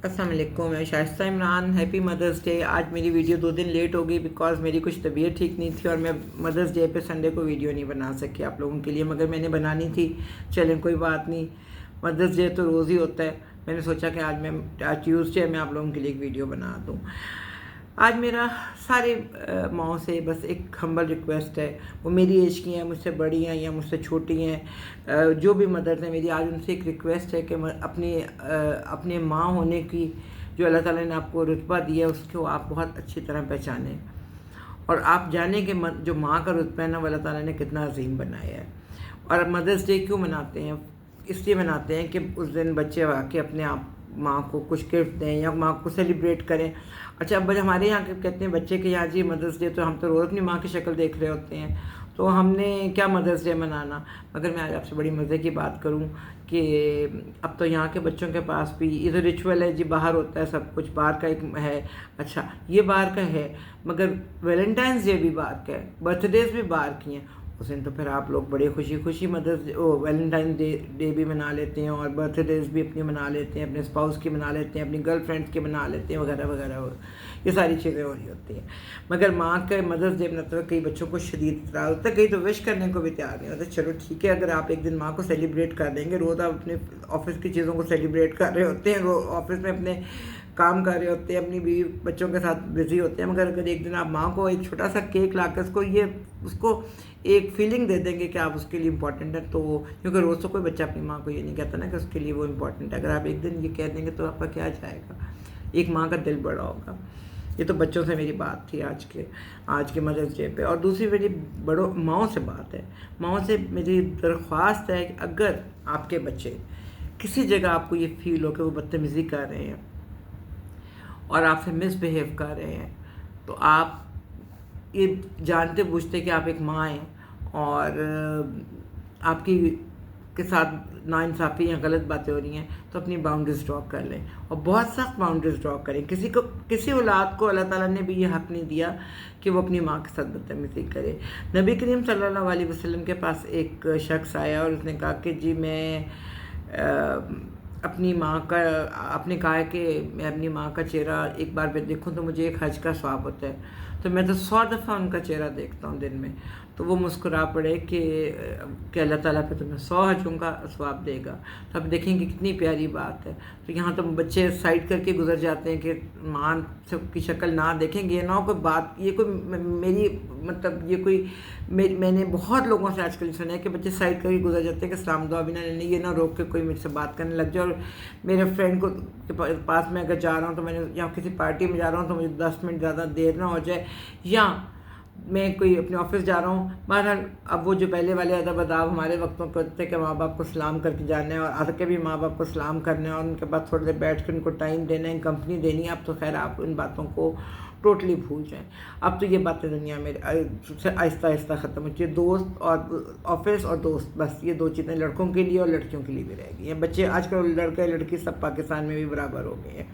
السلام علیکم، میں شائستہ عمران. ہیپی مدرس ڈے. آج میری ویڈیو 2 دن لیٹ ہو گئی بیکاز میری کچھ طبیعت ٹھیک نہیں تھی اور میں مدرس ڈے پہ سنڈے کو ویڈیو نہیں بنا سکی آپ لوگوں کے لیے، مگر میں نے بنانی تھی. چلیں کوئی بات نہیں، مدرس ڈے تو روز ہی ہوتا ہے. میں نے سوچا کہ آج ٹیوزڈے میں آپ لوگوں کے لیے ایک ویڈیو بنا دوں. آج میرا سارے ماؤں سے بس ایک ہمبل ریکویسٹ ہے. وہ میری ایج کی ہیں، مجھ سے بڑی ہیں یا مجھ سے چھوٹی ہیں، جو بھی مدرس ہیں میری، آج ان سے ایک ریکویسٹ ہے کہ اپنے ماں ہونے کی جو اللہ تعالیٰ نے آپ کو رتبہ دیا ہے اس کو آپ بہت اچھی طرح پہچانیں، اور آپ جانیں کہ جو ماں کا رتبہ ہے نا وہ اللہ تعالیٰ نے کتنا عظیم بنایا ہے. اور اب مدرس ڈے کیوں مناتے ہیں؟ اس لیے مناتے ہیں کہ اس دن بچے واقعی اپنے آپ ماں کو کچھ گفٹ دیں یا ماں کو سیلیبریٹ کریں. اچھا، اب ہمارے یہاں کہتے ہیں بچے کہ یہاں جی مدرس ڈے، تو ہم تو روز اپنی ماں کی شکل دیکھ رہے ہوتے ہیں، تو ہم نے کیا مدرس ڈے منانا. مگر میں آج آپ سے بڑی مزے کی بات کروں کہ اب تو یہاں کے بچوں کے پاس بھی یہ تو ریچول ہے جی، باہر ہوتا ہے سب کچھ، باہر کا ایک ہے. اچھا یہ باہر کا ہے، مگر ویلنٹائنس ڈے بھی باہر کا ہے، برتھ ڈیز بھی باہر کی ہیں. اس دن تو پھر آپ لوگ بڑے خوشی ویلنٹائن ڈے بھی منا لیتے ہیں، اور برتھ ڈیز بھی اپنی منا لیتے ہیں، اپنے اسپاؤس کی منا لیتے ہیں، اپنی گرل فرینڈس کی منا لیتے ہیں، وغیرہ وغیرہ. یہ ساری چیزیں ہو رہی ہوتی ہیں. مگر ماں کا مدرس ڈے مناتے ہوئے کئی بچوں کو شدید اطراء ہوتا ہے، کئی تو وش کرنے کو بھی تیار نہیں ہوتے. چلو ٹھیک ہے، اگر آپ ایک دن ماں کو سیلیبریٹ کر دیں گے، روز آپ اپنے آفس کی چیزوں کو سیلیبریٹ کر رہے ہوتے ہیں، آفس میں اپنے کام کر رہے ہوتے ہیں، اپنی بیوی بچوں کے ساتھ بزی ہوتے ہیں، مگر اگر ایک دن آپ ماں کو ایک چھوٹا سا کیک لا کے اس کو ایک فیلنگ دے دیں گے کہ آپ اس کے لیے امپورٹنٹ ہے، تو کیونکہ روز تو کوئی بچہ اپنی ماں کو یہ نہیں کہتا نا کہ اس کے لیے وہ امپورٹنٹ ہے. اگر آپ ایک دن یہ کہہ دیں گے تو آپ کا کیا جائے گا، ایک ماں کا دل بڑا ہوگا. یہ تو بچوں سے میری بات تھی آج کے مدرس ڈے پہ. اور دوسری میری ماؤں سے بات ہے. ماؤں سے میری درخواست ہے کہ اگر آپ کے بچے کسی جگہ آپ کو یہ فیل ہو کہ وہ بدتمیزی کر رہے ہیں اور آپ سے مس بہیو کر رہے ہیں، تو آپ یہ جانتے بوجھتے کہ آپ ایک ماں ہیں اور آپ کے ساتھ ناانصافی یا غلط باتیں ہو رہی ہیں، تو اپنی باؤنڈریز ڈرا کر لیں، اور بہت سخت باؤنڈریز ڈرا کریں. کسی اولاد کو اللہ تعالیٰ نے بھی یہ حق نہیں دیا کہ وہ اپنی ماں کے ساتھ بدتمیزی کرے. نبی کریم صلی اللہ علیہ وسلم کے پاس ایک شخص آیا اور اس نے کہا کہ جی میں آپ نے کہا کہ میں اپنی ماں کا چہرہ ایک بار پہ دیکھوں تو مجھے ایک حج کا ثواب ہوتا ہے، تو میں تو 100 دفعہ ان کا چہرہ دیکھتا ہوں دن میں. تو وہ مسکرا پڑے کہ اللہ تعالیٰ پہ تمہیں 100 حجوں کا ثواب دے گا. تو آپ دیکھیں کہ کتنی پیاری بات ہے. تو یہاں تو بچے سائڈ کر کے گزر جاتے ہیں کہ ماں کی شکل نہ دیکھیں گے، نہ کوئی بات. یہ کوئی میری مطلب یہ کوئی میں نے بہت لوگوں سے آج کل سنا ہے کہ بچے سائڈ کر کے گزر جاتے ہیں کہ سلام دعا بھی نہ لینے، یہ نہ روک کے کوئی مجھ سے بات کرنے لگ جائے. اور میرے فرینڈ کے پاس میں اگر جا رہا ہوں تو میں نے یا کسی پارٹی میں جا رہا ہوں تو مجھے 10 منٹ زیادہ دیر نہ ہو جائے، یا میں کوئی اپنے آفس جا رہا ہوں. بہرحال اب وہ جو پہلے والے ادب ہمارے وقتوں کے ہوتے کہ ماں باپ کو سلام کر کے جانا ہے، اور آ کے بھی ماں باپ کو سلام کرنا ہے، اور ان کے بعد تھوڑی دیر بیٹھ کے ان کو ٹائم دینا ہے، کمپنی دینی ہے. اب تو خیر آپ ان باتوں کو ٹوٹلی بھول جائیں. اب تو یہ باتیں دنیا میں آہستہ آہستہ ختم ہوتی ہے. دوست اور آفس اور دوست، بس یہ 2 چیزیں لڑکوں کے لیے اور لڑکیوں کے لیے بھی رہ گئی ہیں. بچے آج کل لڑکے لڑکی سب پاکستان میں بھی برابر ہو گئے ہیں.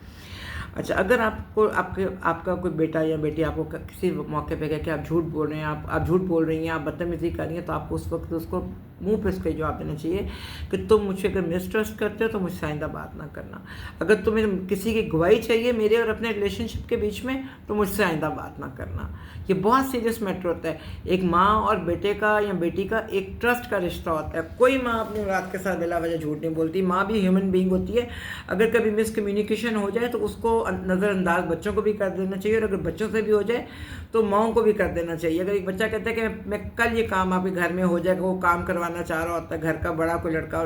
اچھا، اگر آپ کا کوئی بیٹا یا بیٹی آپ کو کسی موقع پہ کہے کہ آپ جھوٹ بول رہے ہیں، آپ جھوٹ بول رہی ہیں، آپ بدتمیزی کر رہی ہیں، تو آپ کو اس وقت اس کو منہ پہ اس کا جواب دینا چاہیے کہ تم مجھ سے اگر مسٹرسٹ کرتے ہو تو مجھ سے آئندہ بات نہ کرنا. اگر تمہیں کسی کی گواہی چاہیے میرے اور اپنے ریلیشن شپ کے بیچ میں تو مجھ سے آئندہ بات نہ کرنا. یہ بہت سیریس میٹر ہوتا ہے. ایک ماں اور بیٹے کا یا بیٹی کا ایک ٹرسٹ کا رشتہ ہوتا ہے. کوئی ماں اپنی اولاد کے ساتھ بلا وجہ جھوٹ نہیں بولتی. ماں بھی ہیومن بینگ ہوتی ہے. اگر کبھی مس کمیونیکیشن ہو جائے تو اس کو نظر انداز بچوں کو بھی کر دینا چاہیے، اور اگر بچوں سے بھی ہو جائے تو ماؤں کو بھی کر دینا چاہیے. اگر ایک بچہ کہتا ہے کہ میں کل یہ کام آپ کے گھر میں ہو جائے گا، وہ کام کروانا چاہ رہا ہوتا ہے، گھر کا بڑا کوئی لڑکا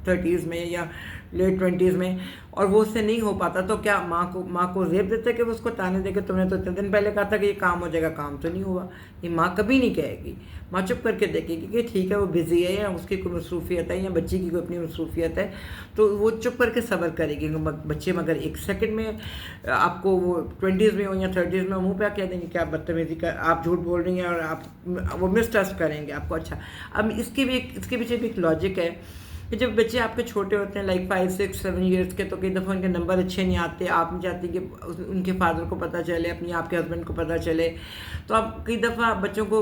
30s میں یا لیٹ 20s میں، اور وہ اس سے نہیں ہو پاتا، تو کیا ماں کو زیب دیتے کہ وہ اس کو تانے دے کہ تم نے تو اتنے دن پہلے کہا تھا کہ یہ کام ہو جائے گا، کام تو نہیں ہوا. یہ ماں کبھی نہیں کہے گی. ماں چپ کر کے دیکھے گی کہ ٹھیک ہے وہ بزی ہے، یا اس کی کوئی مصروفیت ہے، یا بچی کی کوئی اپنی مصروفیت ہے، تو وہ چپ کر کے صبر کرے گی. بچے مگر ایک سیکنڈ میں آپ کو وہ 20s میں ہو یا 30s میں منہ پہ کہہ دیں گے کہ آپ بدتمیزی آپ جھوٹ بول رہی ہیں، اور وہ مس ٹرسٹ کریں گے آپ کو. اچھا، اب اس کے پیچھے بھی ایک لاجک ہے کہ جب بچے آپ کے چھوٹے ہوتے ہیں لائک 5 6 7 ایئرس کے، تو کئی دفعہ ان کے نمبر اچھے نہیں آتے. آپ نہیں چاہتی کہ ان کے فادر کو پتہ چلے، آپ کے ہسبینڈ کو پتہ چلے، تو آپ کئی دفعہ بچوں کو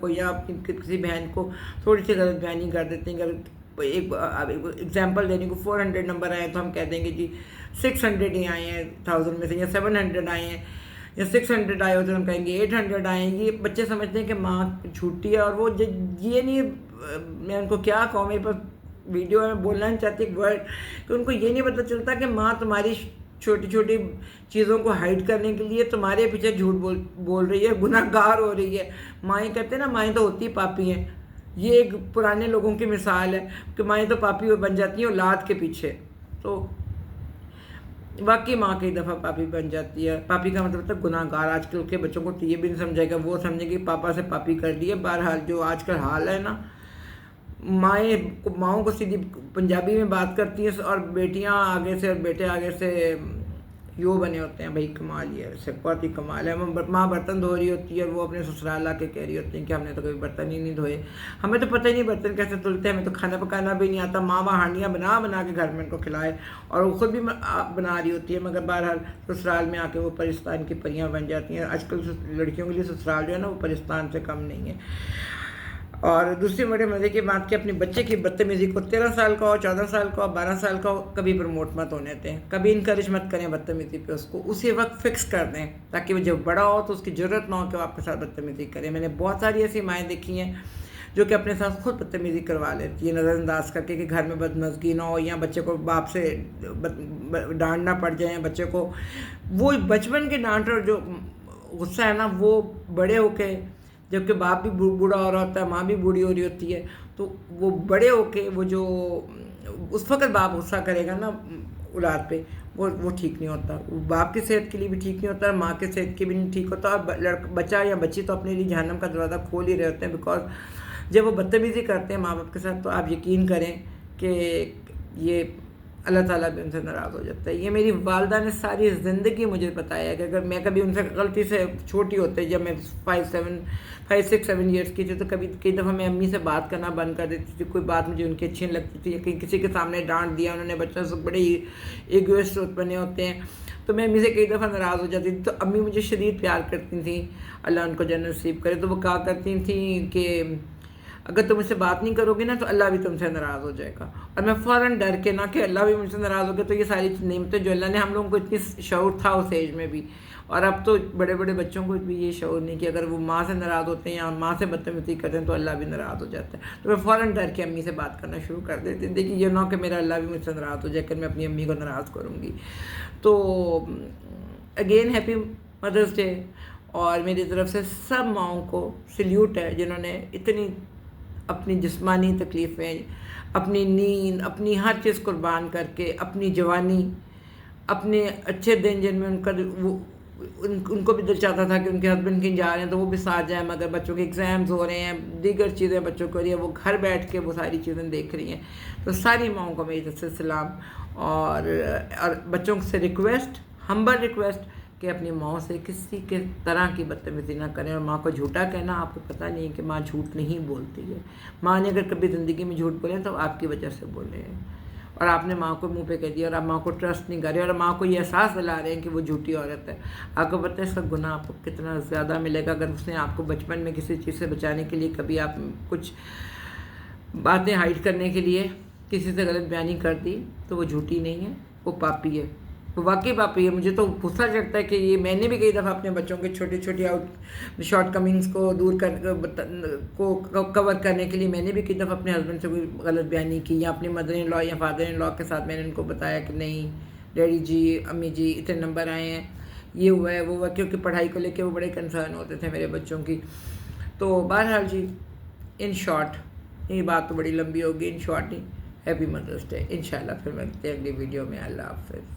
کو یا اپنی کسی بہن کو تھوڑی سی غلط بیانی کر دیتے ہیں. اگر ایک ایگزامپل دینے کو 400 نمبر آئے تو ہم کہہ دیں گے جی 600 ہی آئے ہیں 1000 میں سے، یا 700 آئے ہیں، یا 600 آئے ہوتے ہیں ہم کہیں گے 800 آئے ہیں. یہ بچے سمجھتے ہیں کہ ماں جھوٹی ہے، اور وہ یہ نہیں، میں ان کو کیا کہوں، میرے پاس ویڈیو میں بولنا نہیں چاہتی ایک ورڈ، کہ ان کو یہ نہیں پتہ چلتا کہ ماں تمہاری چھوٹی چھوٹی چیزوں کو ہائڈ کرنے کے لیے تمہارے پیچھے جھوٹ بول رہی ہے، گناہ گار ہو رہی ہے. مائیں کہتے ہیں نا، مائیں تو ہوتی پاپی ہیں. یہ ایک پرانے لوگوں کی مثال ہے کہ مائیں تو پاپی بن جاتی ہیں اولاد کے پیچھے. تو واقعی ماں کئی دفعہ پاپی بن جاتی ہے. پاپی کا مطلب ہوتا ہے گناہ گار. آج کل کے بچوں کو تو یہ بھی نہیں سمجھائے گا، وہ سمجھیں گے پاپا سے پاپی کر دی ہے. بہرحال جو آج کل حال ہے نا، ماؤں کو سیدھی پنجابی میں بات کرتی ہیں، اور بیٹیاں آگے سے اور بیٹے آگے سے یوں بنے ہوتے ہیں. بھائی کمال، یہ سے بہت ہی کمال ہے. ماں برتن دھو رہی ہوتی ہے اور وہ اپنے سسرال آ کے کہہ رہی ہوتی ہیں کہ ہم نے تو کبھی برتن ہی نہیں دھوئے، ہمیں تو پتہ ہی نہیں برتن کیسے دھلتے ہیں، ہمیں تو کھانا پکانا بھی نہیں آتا. ماں ہانڈیاں بنا بنا کے گھر میں ان کو کھلائے، اور وہ خود بھی بنا رہی ہوتی ہے، مگر بہرحال سسرال میں آ کے وہ پرستان کی پریاں بن جاتی ہیں. آج کل لڑکیوں کے لیے سسرال جو ہے نا، وہ پرستان سے کم نہیں ہے. اور دوسری بڑے مزے کی بات کہ اپنے بچے کی بدتمیزی کو 13 سال کا ہو، 14 سال کا ہو، 12 سال کا ہو، کبھی پروموٹ مت ہونے دیں، کبھی انکریج مت کریں بدتمیزی پہ. اس کو اسی وقت فکس کر دیں تاکہ وہ جب بڑا ہو تو اس کی ضرورت نہ ہو کہ وہ آپ کے ساتھ بدتمیزی کرے. میں نے بہت ساری ایسی مائیں دیکھی ہیں جو کہ اپنے ساتھ خود بدتمیزی کروا لیتی ہے، نظر انداز کر کے، کہ گھر میں بدمزگی نہ ہو، یا بچے کو باپ سے ڈانٹنا پڑ جائے. بچے کو وہ بچپن کے ڈانٹ اور جو غصہ ہے نا، وہ بڑے ہو کے، جبکہ باپ بھی بوڑھا ہو رہا ہوتا ہے، ماں بھی بوڑھی ہو رہی ہوتی ہے، تو وہ بڑے ہو کے وہ جو اس وقت باپ غصہ کرے گا نا اولاد پہ، وہ ٹھیک نہیں ہوتا. وہ باپ کی صحت کے لیے بھی ٹھیک نہیں ہوتا، اور ماں کی صحت کے بھی نہیں ٹھیک ہوتا. اور بچہ یا بچی تو اپنے لیے جہنم کا دروازہ کھول ہی رہے ہوتے ہیں، بیکاز جب وہ بدتمیزی کرتے ہیں ماں باپ کے ساتھ، تو آپ یقین کریں کہ یہ اللہ تعالیٰ بھی ان سے ناراض ہو جاتا ہے. یہ میری والدہ نے ساری زندگی مجھے بتایا کہ اگر میں کبھی ان سے غلطی سے چھوٹی ہوتے، جب میں 5 6 7 ایئرس کی تھی، تو کئی دفعہ میں امی سے بات کرنا بند کر دیتی تھی. کوئی بات مجھے ان کی اچھی نہیں لگتی تھی، یا کہیں کسی کے سامنے ڈانٹ دیا انہوں نے، بچوں سے بڑے ایگوئسٹ بنے ہوتے ہیں، تو میں امی سے کئی دفعہ ناراض ہو جاتی تھی. تو امی مجھے شدید پیار کرتی تھیں، اللہ ان کو جنت نصیب کرے. تو وہ کہا کرتی تھیں کہ اگر تم مجھ سے بات نہیں کرو گے نا تو اللہ بھی تم سے ناراض ہو جائے گا. اور میں فوراً ڈر کے نا کہ اللہ بھی مجھ سے ناراض ہو گیا. تو یہ ساری نعمتیں جو اللہ نے ہم لوگوں کو اتنی شعور تھا اس ایج میں بھی، اور اب تو بڑے بڑے بچوں کو بھی یہ شعور نہیں کہ اگر وہ ماں سے ناراض ہوتے ہیں یا ماں سے بدتمیزی کرتے ہیں تو اللہ بھی ناراض ہو جاتا ہے. تو میں فوراً ڈر کے امی سے بات کرنا شروع کر دیتی ہوں. دیکھیے یہ نہ کہ میرا اللہ بھی مجھ سے ناراض ہو جائے کہ میں اپنی امی کو ناراض کروں گی. تو اگین ہیپی مدرس ڈے. اور میری طرف سے سب ماؤں کو سلیوٹ ہے جنہوں نے اتنی اپنی جسمانی تکلیفیں، اپنی نیند، اپنی ہر چیز قربان کر کے، اپنی جوانی، اپنے اچھے دن جن میں ان کو بھی دل چاہتا تھا کہ ان کے ہسبینڈ کہیں جا رہے ہیں تو وہ بھی ساتھ جائیں، مگر بچوں کے ایگزامز ہو رہے ہیں، دیگر چیزیں بچوں کو ہو رہی ہیں، وہ گھر بیٹھ کے وہ ساری چیزیں دیکھ رہی ہیں. تو ساری ماؤں کو میری طرف سے سلام. اور بچوں سے ریکویسٹ، ہمبل ریکویسٹ، کہ اپنی ماں سے کسی کے طرح کی بدتمیزی نہ کریں. اور ماں کو جھوٹا کہنا، آپ کو پتہ نہیں کہ ماں جھوٹ نہیں بولتی ہے. ماں نے اگر کبھی زندگی میں جھوٹ بولے تو آپ کی وجہ سے بولے ہیں، اور آپ نے ماں کو منہ پہ کہہ دیا، اور آپ ماں کو ٹرسٹ نہیں کر رہے، اور ماں کو یہ احساس دلا رہے ہیں کہ وہ جھوٹی عورت ہے. آپ کو پتہ ہے اس کا گناہ آپ کو کتنا زیادہ ملے گا اگر اس نے آپ کو بچپن میں کسی چیز سے بچانے کے لیے کبھی آپ کچھ باتیں ہائڈ کرنے کے لیے کسی سے غلط بیانی کر دی، تو وہ جھوٹی نہیں ہے، وہ پاپی ہے، وہ واقعی پاپی ہے. مجھے تو غصہ چڑھتا ہے کہ یہ میں نے بھی کئی دفعہ اپنے بچوں کے چھوٹی چھوٹی شارٹ کمنگس کو دور کو کور کرنے کے لیے میں نے بھی کئی دفعہ اپنے ہسبینڈ سے کوئی غلط بیانی کی، یا اپنی مدر ان لا یا فادر ان لا کے ساتھ میں نے ان کو بتایا کہ نہیں ڈیڈی جی، امی جی، اتنے نمبر آئے ہیں، یہ ہوا ہے وہ ہوا، کیونکہ پڑھائی کو لے کے وہ بڑے کنسرن ہوتے تھے میرے بچوں کی. تو بہرحال جی، ان شارٹ یہ بات تو بڑی لمبی ہوگی، ان شارٹ ہی ہیپی مدرس ڈے. انشاءاللہ پھر ملتے ہیں اگلی ویڈیو میں. اللہ حافظ.